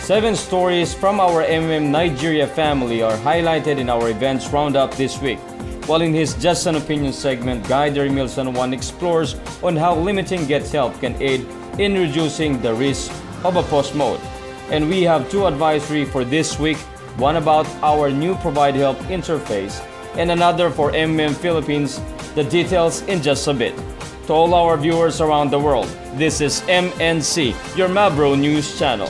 7 stories from our Nigeria family are highlighted in our Events Roundup this week. While in his Just an Opinion segment, Guider Emil San Juan explores on how limiting Get Help can aid in reducing the risk of a pause mode. And we have 2 advisory for this week, one about our new Provide Help interface and another for Philippines. The details in just a bit. To all our viewers around the world, this is MNC, your Mabro News channel.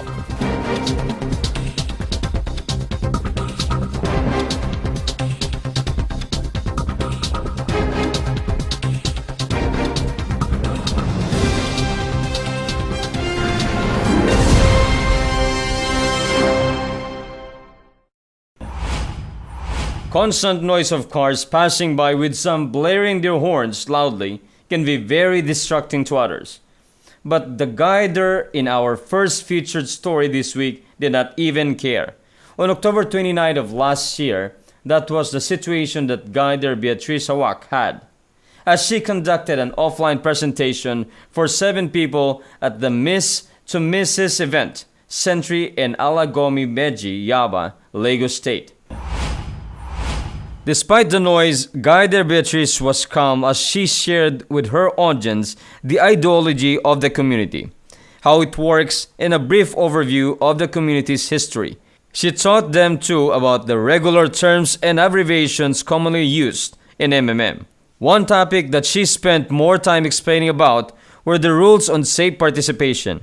Constant noise of cars passing by with some blaring their horns loudly can be very distracting to others. But the guider in our first featured story this week did not even care. On October 29th of last year, that was the situation that guider Beatrice Hawak had, as she conducted an offline presentation for 7 people at the Miss to Mrs. event, Sentry in Alagomi Meji, Yaba, Lagos State. Despite the noise, Guider Beatrice was calm as she shared with her audience the ideology of the community, how it works, and a brief overview of the community's history. She taught them too about the regular terms and abbreviations commonly used in MMM. One topic that she spent more time explaining about were the rules on safe participation.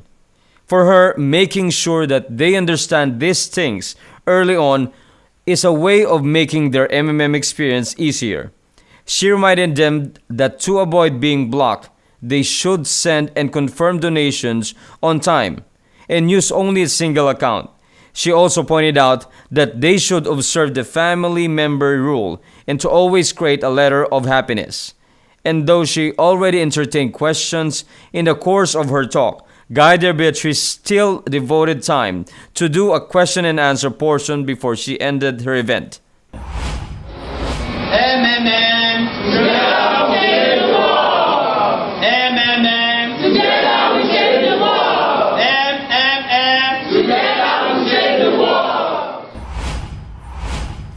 For her, making sure that they understand these things early on is a way of making their MMM experience easier. She reminded them that to avoid being blocked, they should send and confirm donations on time and use only a single account. She also pointed out that they should observe the family member rule and to always create a letter of happiness. And though she already entertained questions in the course of her talk, Guider Beatrice still devoted time to do a question and answer portion before she ended her event. MMM, together we change the world. MMM, together we change the world. MMM, together we change the world.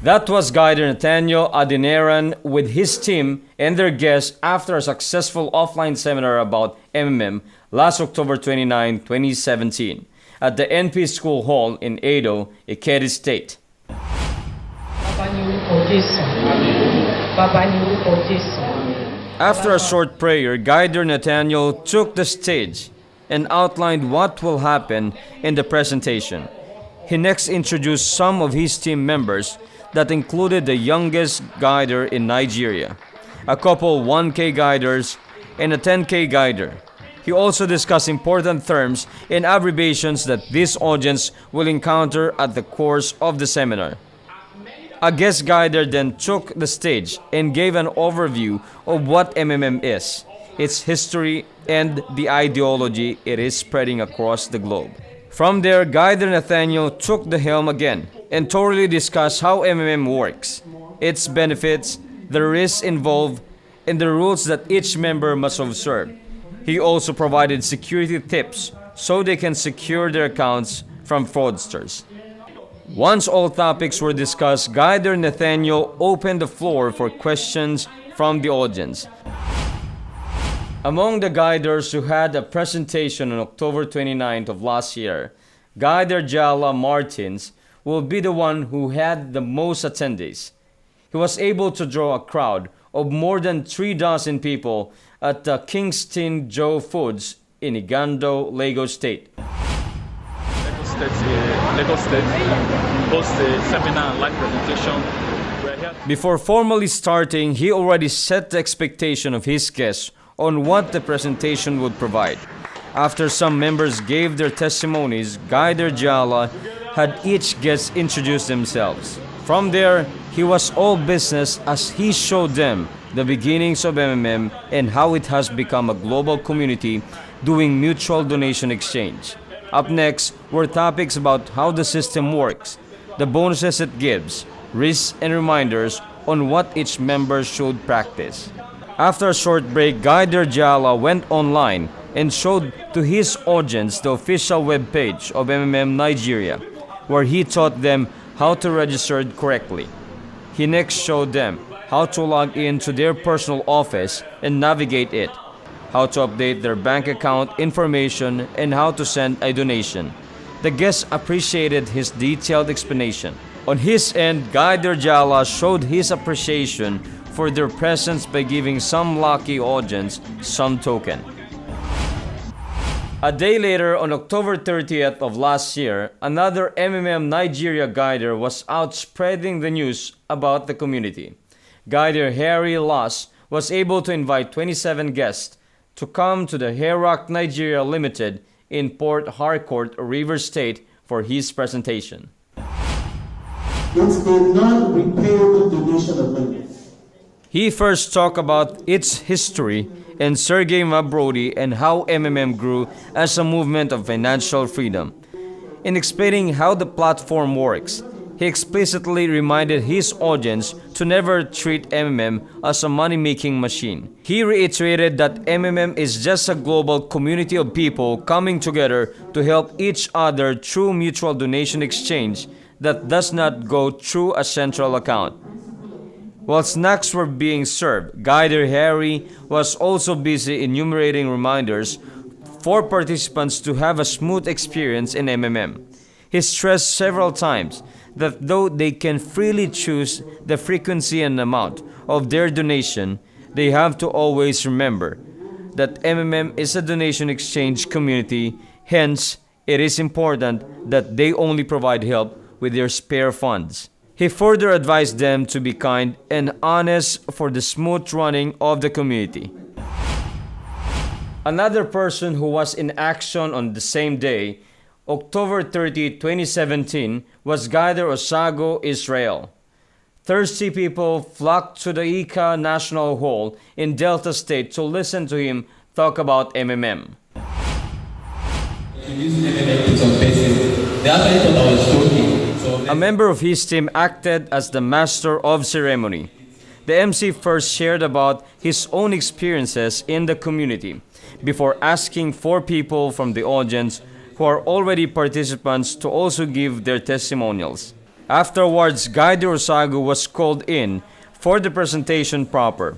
That was Guider Nathaniel Adinaran with his team and their guests after a successful offline seminar about MMM last October 29, 2017 at the NP School Hall in Edo, Ikeda State. After a short prayer, Guider Nathaniel took the stage and outlined what will happen in the presentation. He next introduced some of his team members that included the youngest guider in Nigeria, a couple 1K guiders, and a 10K guider. He also discussed important terms and abbreviations that this audience will encounter at the course of the seminar. A guest guider then took the stage and gave an overview of what MMM is, its history, and the ideology it is spreading across the globe. From there, Guider Nathaniel took the helm again and thoroughly discussed how MMM works, its benefits, the risks involved, and the rules that each member must observe. He also provided security tips so they can secure their accounts from fraudsters. Once all topics were discussed, Guider Nathaniel opened the floor for questions from the audience. Among the guiders who had a presentation on October 29th of last year, Guider Jala Martins will be the one who had the most attendees. He was able to draw a crowd of more than 3 dozen people at the Kingston Joe Foods in Igando, Lagos State. Lagos State hosts a seminar and live presentation. Before formally starting, he already set the expectation of his guests on what the presentation would provide. After some members gave their testimonies, Guider Jala had each guest introduce themselves. From there, he was all business as he showed them the beginnings of MMM and how it has become a global community doing mutual donation exchange. Up next were topics about how the system works, the bonuses it gives, risks and reminders on what each member should practice. After a short break, Guider Jala went online and showed to his audience the official webpage of MMM Nigeria, where he taught them how to register correctly. He next showed them how to log into their personal office and navigate it, how to update their bank account information, and how to send a donation. The guests appreciated his detailed explanation. On his end, Guider Jala showed his appreciation for their presence by giving some lucky audience some token. A day later, on October 30th of last year, another MMM Nigeria guider was out spreading the news about the community. Guider Harry Loss was able to invite 27 guests to come to the Herock Nigeria Limited in Port Harcourt, Rivers State for his presentation. It's a non-repayable donation of money. He first talked about its history and Sergey Mabrodi and how MMM grew as a movement of financial freedom. In explaining how the platform works, he explicitly reminded his audience to never treat MMM as a money-making machine. He reiterated that MMM is just a global community of people coming together to help each other through mutual donation exchange that does not go through a central account. While snacks were being served, Guider Harry was also busy enumerating reminders for participants to have a smooth experience in MMM. He stressed several times that though they can freely choose the frequency and amount of their donation, they have to always remember that MMM is a donation exchange community, hence it is important that they only provide help with their spare funds. He further advised them to be kind and honest for the smooth running of the community. Another person who was in action on the same day, October 30, 2017, was Guider Osago Israel. Thirsty people flocked to the Ika National Hall in Delta State to listen to him talk about MMM. A member of his team acted as the master of ceremony. The MC first shared about his own experiences in the community before asking for people from the audience who are already participants to also give their testimonials. Afterwards, Guider Osago was called in for the presentation proper.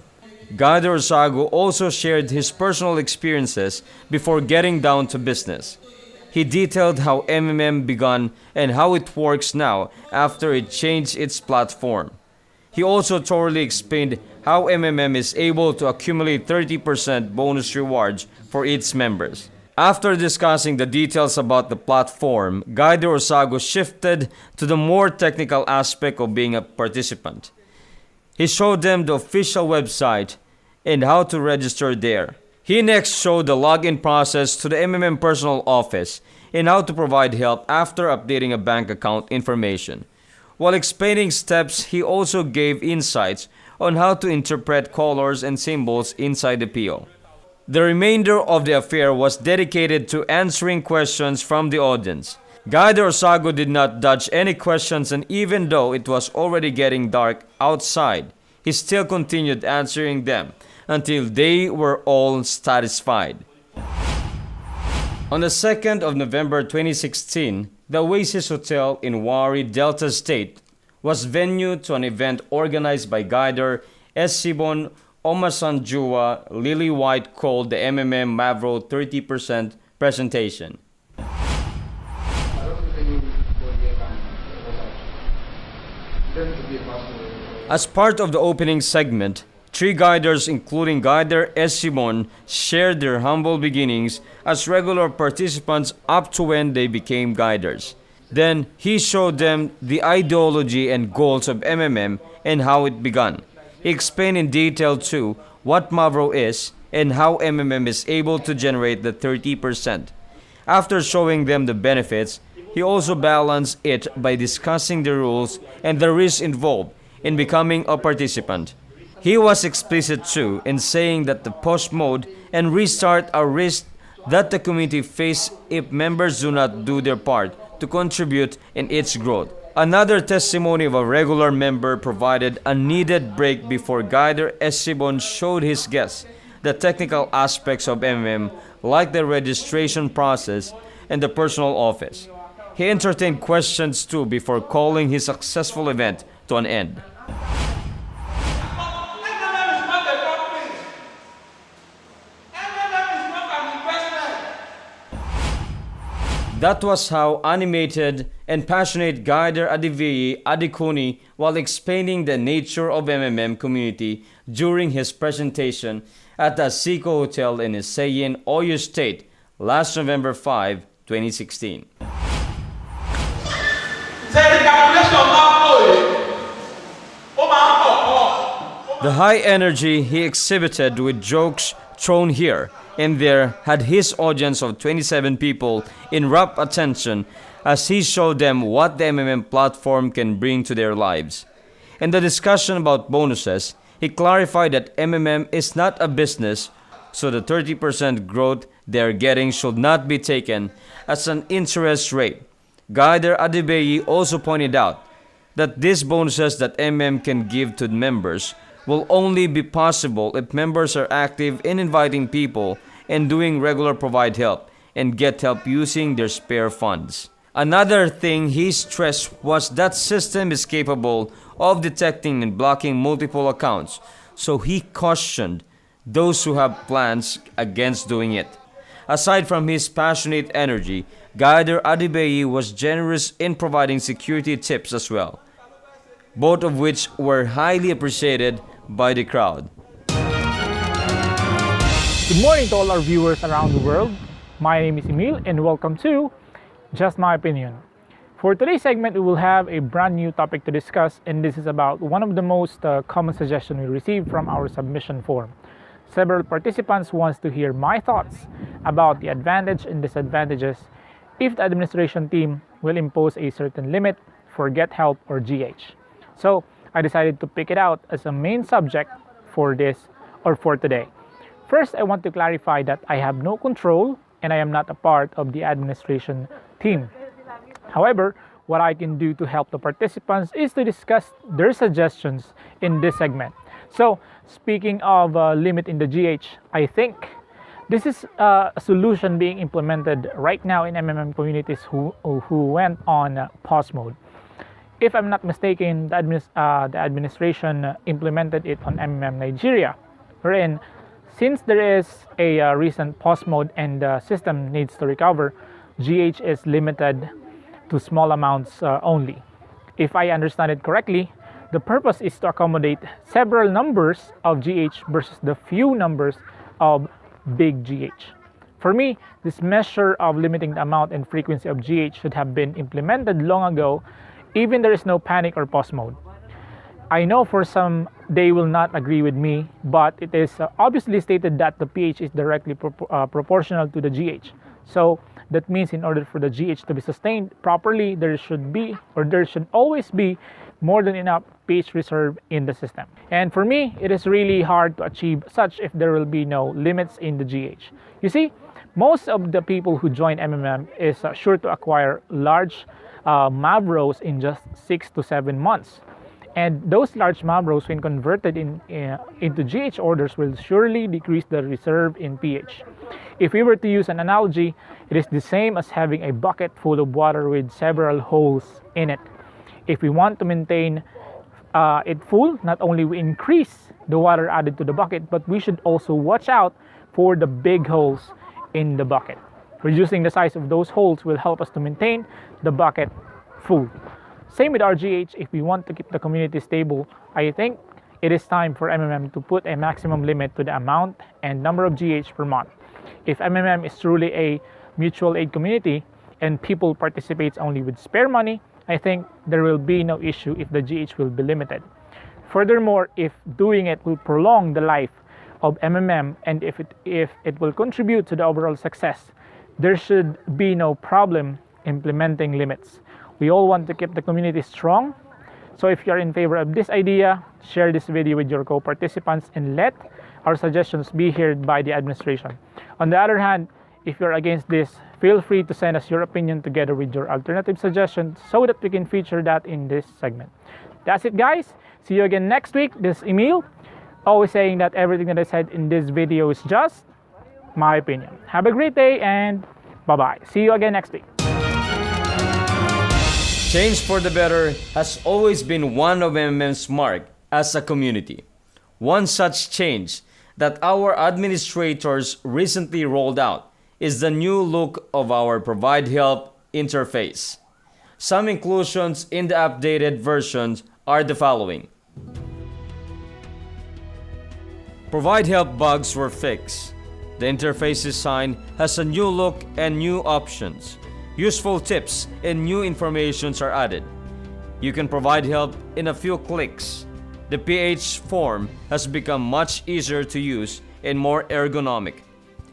Guider Osago also shared his personal experiences before getting down to business. He detailed how MMM began and how it works now after it changed its platform. He also thoroughly explained how MMM is able to accumulate 30% bonus rewards for its members. After discussing the details about the platform, Guider Osago shifted to the more technical aspect of being a participant. He showed them the official website and how to register there. He next showed the login process to the MMM personal office and how to provide help after updating a bank account information. While explaining steps, he also gave insights on how to interpret colors and symbols inside the PO. The remainder of the affair was dedicated to answering questions from the audience. Guider Osago did not dodge any questions, and even though it was already getting dark outside, he still continued answering them until they were all satisfied. On the 2nd of November 2016, the Oasis Hotel in Wari, Delta State was venue to an event organized by Guider Esibon Omasanjua Lily White called the MMM Mavro 30% presentation. As part of the opening segment, 3 guiders including Guider Esibon shared their humble beginnings as regular participants up to when they became guiders. Then he showed them the ideology and goals of MMM and how it began. He explained in detail too what Mavro is and how MMM is able to generate the 30%. After showing them the benefits, he also balanced it by discussing the rules and the risks involved in becoming a participant. He was explicit too in saying that the pause mode and restart are risks that the community face if members do not do their part to contribute in its growth. Another testimony of a regular member provided a needed break before Guider Esibon showed his guests the technical aspects of MMM like the registration process and the personal office. He entertained questions too before calling his successful event to an end. That was how animated and passionate Guider Adiviyi Adikuni while explaining the nature of MMM community during his presentation at the Seco Hotel in Isayin, Oyo State last November 5, 2016. The high energy he exhibited with jokes thrown here and there had his audience of 27 people in rapt attention as he showed them what the MMM platform can bring to their lives. In the discussion about bonuses, he clarified that MMM is not a business, so the 30% growth they are getting should not be taken as an interest rate. Guider Adibeyi also pointed out that these bonuses that MMM can give to members will only be possible if members are active in inviting people and doing regular provide help and get help using their spare funds. Another thing he stressed was that system is capable of detecting and blocking multiple accounts, so he cautioned those who have plans against doing it. Aside from his passionate energy, Guider Adibeyi was generous in providing security tips as well, both of which were highly appreciated by the crowd. Good morning to all our viewers around the world. My name is Emil and welcome to Just My Opinion. For today's segment, we will have a brand new topic to discuss, and this is about one of the most common suggestions we received from our submission form. Several participants wants to hear my thoughts about the advantage and disadvantages if the administration team will impose a certain limit for Get Help or GH. So I decided to pick it out as a main subject for today. First, I want to clarify that I have no control and I am not a part of the administration team. However, what I can do to help the participants is to discuss their suggestions in this segment. So, speaking of limit in the GH, I think this is a solution being implemented right now in MMM communities who went on pause mode. If I'm not mistaken, the administration implemented it on MMM Nigeria, wherein since there is a recent pause mode and the system needs to recover, GH is limited to small amounts only. If I understand it correctly, the purpose is to accommodate several numbers of GH versus the few numbers of big GH. For me, this measure of limiting the amount and frequency of GH should have been implemented long ago, even there is no panic or pause mode. I know for some they will not agree with me, but it is obviously stated that the pH is directly proportional to the GH. So that means in order for the GH to be sustained properly, there should always be more than enough pH reserve in the system. And for me, it is really hard to achieve such if there will be no limits in the GH. You see, most of the people who join MMM is sure to acquire large Mavros in just 6 to 7 months. And those large Mavros, when converted into GH orders, will surely decrease the reserve in pH. If we were to use an analogy, it is the same as having a bucket full of water with several holes in it. If we want to maintain it full, not only we increase the water added to the bucket, but we should also watch out for the big holes in the bucket. Reducing the size of those holes will help us to maintain the bucket full. Same with our GH. If we want to keep the community stable, I think it is time for MMM to put a maximum limit to the amount and number of GH per month. If MMM is truly a mutual aid community and people participate only with spare money, I think there will be no issue if the GH will be limited. Furthermore, if doing it will prolong the life of MMM and if it will contribute to the overall success, there should be no problem implementing limits. We all want to keep the community strong. So if you're in favor of this idea, share this video with your co-participants and let our suggestions be heard by the administration. On the other hand, if you're against this, feel free to send us your opinion together with your alternative suggestions so that we can feature that in this segment. That's it, guys. See you again next week. This is Emil. Always saying that everything that I said in this video is just my opinion. Have a great day and bye-bye. See you again next week. Change for the better has always been one of MM's mark as a community. One such change that our administrators recently rolled out is the new look of our Provide Help interface. Some inclusions in the updated versions are the following. Provide Help bugs were fixed. The interface design has a new look and new options. Useful tips and new informations are added. You can provide help in a few clicks. The PH form has become much easier to use and more ergonomic.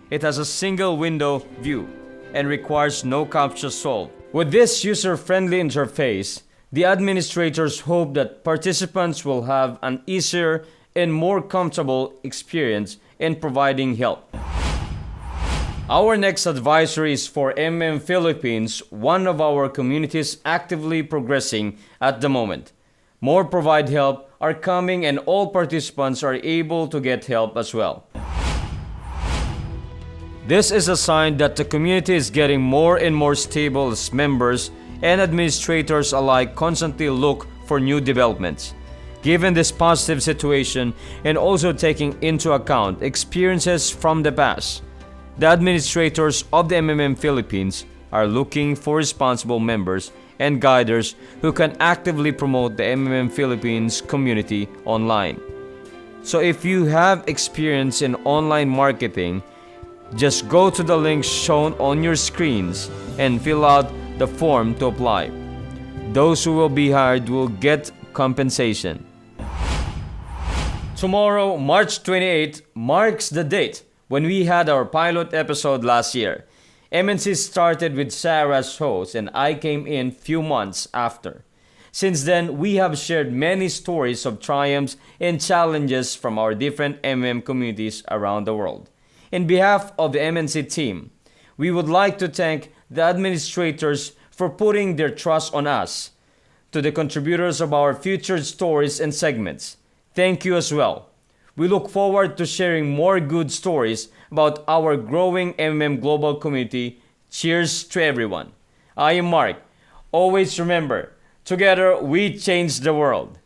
It has a single window view and requires no CAPTCHA solve. With this user-friendly interface, the administrators hope that participants will have an easier and more comfortable experience in providing help. Our next advisory is for Philippines, one of our communities actively progressing at the moment. More Provide Help are coming and all participants are able to get help as well. This is a sign that the community is getting more and more stable as members and administrators alike constantly look for new developments. Given this positive situation and also taking into account experiences from the past, the administrators of the Philippines are looking for responsible members and guiders who can actively promote the Philippines community online. So if you have experience in online marketing, just go to the links shown on your screens and fill out the form to apply. Those who will be hired will get compensation. Tomorrow, March 28th, marks the date when we had our pilot episode last year. MNC started with Sarah as host and I came in few months after. Since then, we have shared many stories of triumphs and challenges from our different communities around the world. In behalf of the MNC team, we would like to thank the administrators for putting their trust on us. To the contributors of our featured stories and segments, thank you as well. We look forward to sharing more good stories about our growing global community. Cheers to everyone. I am Mark. Always remember, together we change the world.